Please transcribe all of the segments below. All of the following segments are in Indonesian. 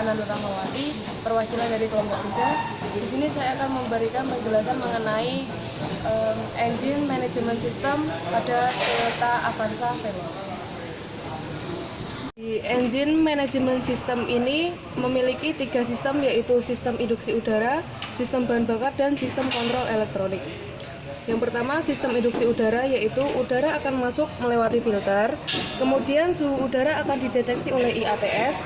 Ananda Rahmawati, perwakilan dari kelompok 3. Di sini saya akan memberikan penjelasan mengenai engine management system pada Toyota Avanza Veloz. Di engine management system ini memiliki 3 sistem, yaitu sistem induksi udara, sistem bahan bakar, dan sistem kontrol elektronik. Yang pertama, sistem induksi udara, yaitu udara akan masuk melewati filter, kemudian suhu udara akan dideteksi oleh IATS,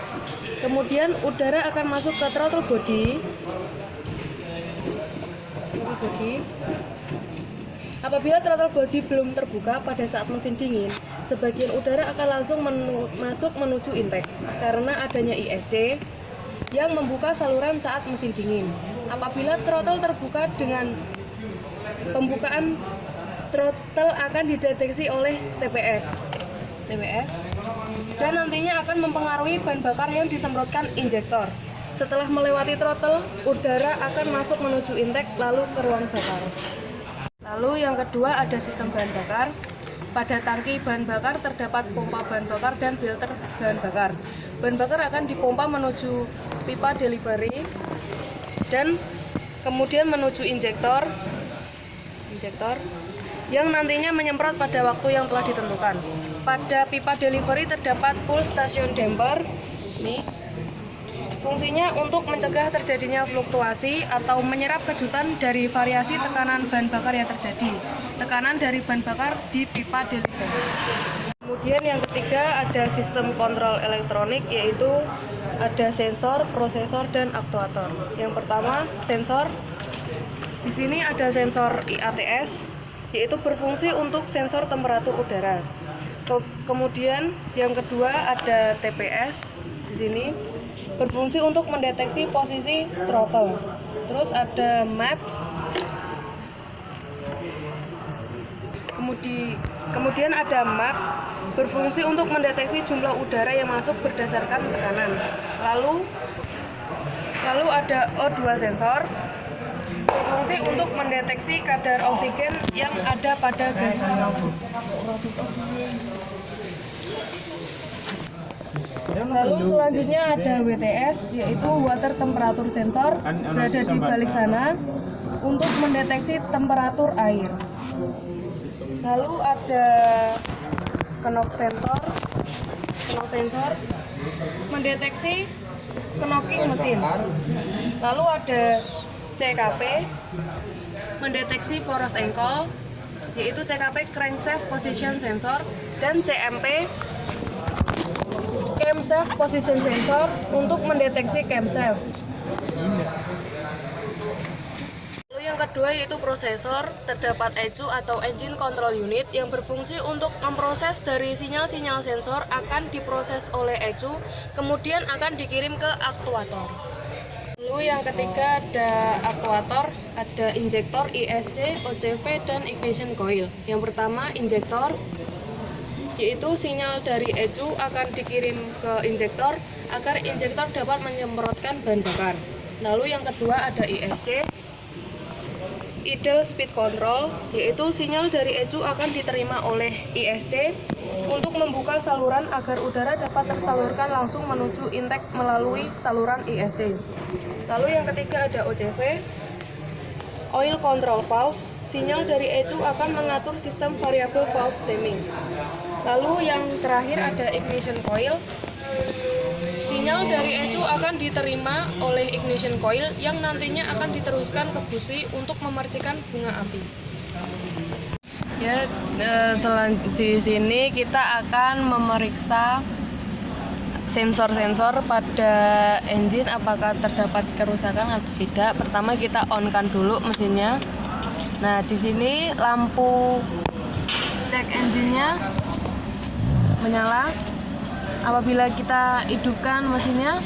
kemudian udara akan masuk ke throttle body. Apabila throttle body belum terbuka pada saat mesin dingin, sebagian udara akan langsung masuk menuju intake karena adanya ISC yang membuka saluran saat mesin dingin. Apabila throttle terbuka, dengan pembukaan throttle akan dideteksi oleh TPS dan nantinya akan mempengaruhi bahan bakar yang disemprotkan injektor. Setelah melewati throttle, udara akan masuk menuju intake lalu ke ruang bakar. Lalu yang kedua ada sistem bahan bakar. Pada tangki bahan bakar terdapat pompa bahan bakar dan filter bahan bakar. Bahan bakar akan dipompa menuju pipa delivery dan kemudian menuju injektor yang nantinya menyemprot pada waktu yang telah ditentukan. Pada pipa delivery terdapat pull station damper. Ini fungsinya untuk mencegah terjadinya fluktuasi atau menyerap kejutan dari variasi tekanan bahan bakar yang terjadi. Tekanan dari bahan bakar di pipa delivery. Kemudian yang ketiga ada sistem kontrol elektronik, yaitu ada sensor, prosesor, dan aktuator. Yang pertama, sensor. Di sini ada sensor IATS, yaitu berfungsi untuk sensor temperatur udara. Kemudian yang kedua ada TPS. Di sini berfungsi untuk mendeteksi posisi throttle. Terus ada MAPS. Kemudian ada MAPS, berfungsi untuk mendeteksi jumlah udara yang masuk berdasarkan tekanan. Lalu ada O2 sensor, berfungsi untuk mendeteksi kadar oksigen yang ada pada gas minum. Lalu selanjutnya ada WTS, yaitu water temperature sensor, berada di balik sana untuk mendeteksi temperatur air. Lalu ada knock sensor mendeteksi knocking mesin. Lalu ada CKP, mendeteksi poros engkol, yaitu CKP crankshaft position sensor, dan CMP camshaft position sensor untuk mendeteksi camshaft. Lalu yang kedua yaitu prosesor. Terdapat ECU atau engine control unit yang berfungsi untuk memproses dari sinyal-sinyal sensor akan diproses oleh ECU, kemudian akan dikirim ke aktuator. Lalu yang ketiga ada aktuator, ada injektor, ISC, OCV, dan ignition coil. Yang pertama injektor, yaitu sinyal dari ECU akan dikirim ke injektor agar injektor dapat menyemprotkan bahan bakar. Lalu yang kedua ada ISC, idle speed control, yaitu sinyal dari ECU akan diterima oleh ISC untuk membuka saluran agar udara dapat tersalurkan langsung menuju intake melalui saluran ISC. Lalu yang ketiga ada OCV, oil control valve, sinyal dari ECU akan mengatur sistem variable valve timing. Lalu yang terakhir ada ignition coil, sinyal dari ECU akan diterima oleh ignition coil yang nantinya akan diteruskan ke busi untuk memercikan bunga api. Ya, di sini kita akan memeriksa sensor-sensor pada engine apakah terdapat kerusakan atau tidak. Pertama kita on-kan dulu mesinnya. Nah, di sini lampu cek engine-nya menyala. Apabila kita hidupkan mesinnya,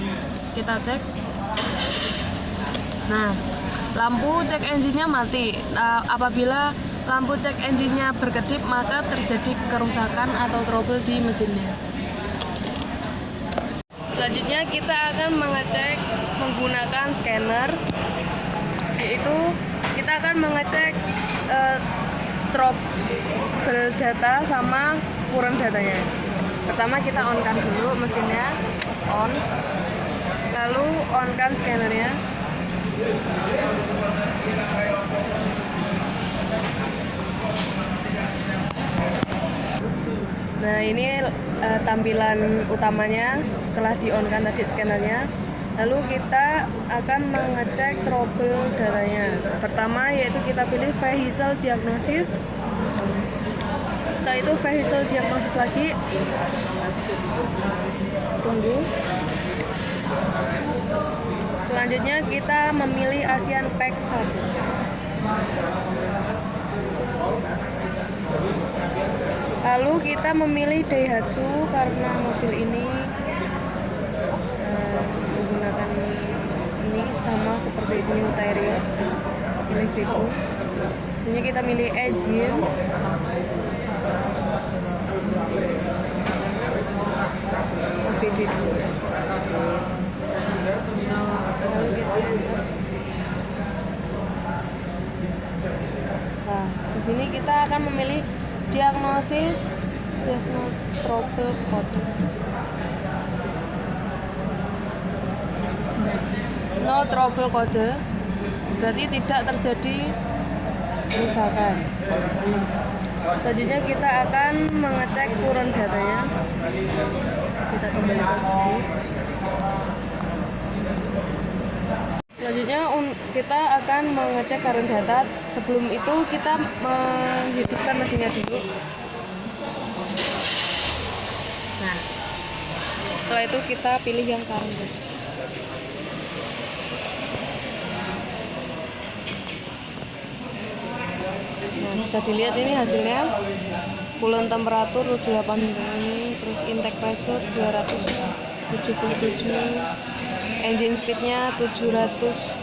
kita cek. Nah, lampu cek engine-nya mati. Apabila lampu cek engine-nya berkedip, maka terjadi kerusakan atau trouble di mesinnya. Selanjutnya kita akan mengecek menggunakan scanner, yaitu kita akan mengecek trouble data sama kurang datanya. Pertama kita on-kan dulu mesinnya, on. Lalu on-kan scannernya. Nah, ini tampilan utamanya setelah di-on-kan tadi scannernya. Lalu kita akan mengecek trouble datanya. Pertama yaitu kita pilih vehicle diagnosis. Setelah itu vehicle diagnosis lagi. Tunggu. Selanjutnya kita memilih Asian Pack 1. Lalu kita memilih Daihatsu karena mobil ini menggunakan ini sama seperti New Terios. Pilih Beko. Sini kita milih engine. BB2. Lalu kita nah, di sini kita akan memilih diagnosis there's no trouble codes. No trouble code berarti tidak terjadi kerusakan. Selanjutnya kita akan mengecek current datanya. Kita kembalikan lagi. Selanjutnya kita akan mengecek current data. Sebelum itu kita menghidupkan mesinnya dulu. Nah, setelah itu kita pilih yang current data. Nah, bisa dilihat ini hasilnya. Coolant temperatur 78 ini, terus intake pressure 277, engine speednya 700,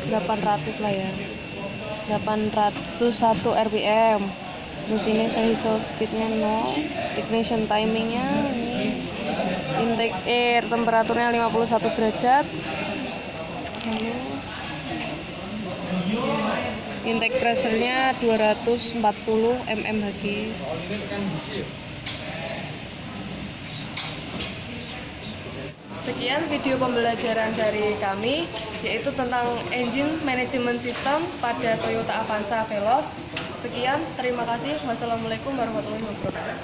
800 lah ya, 801 rpm. Terus ini vehicle speednya 0, ignition timingnya ini, intake air temperaturnya 51 derajat, intake pressure-nya 240 mmHg. Sekian video pembelajaran dari kami, yaitu tentang engine management system pada Toyota Avanza Veloz. Sekian, terima kasih. Wassalamualaikum warahmatullahi wabarakatuh.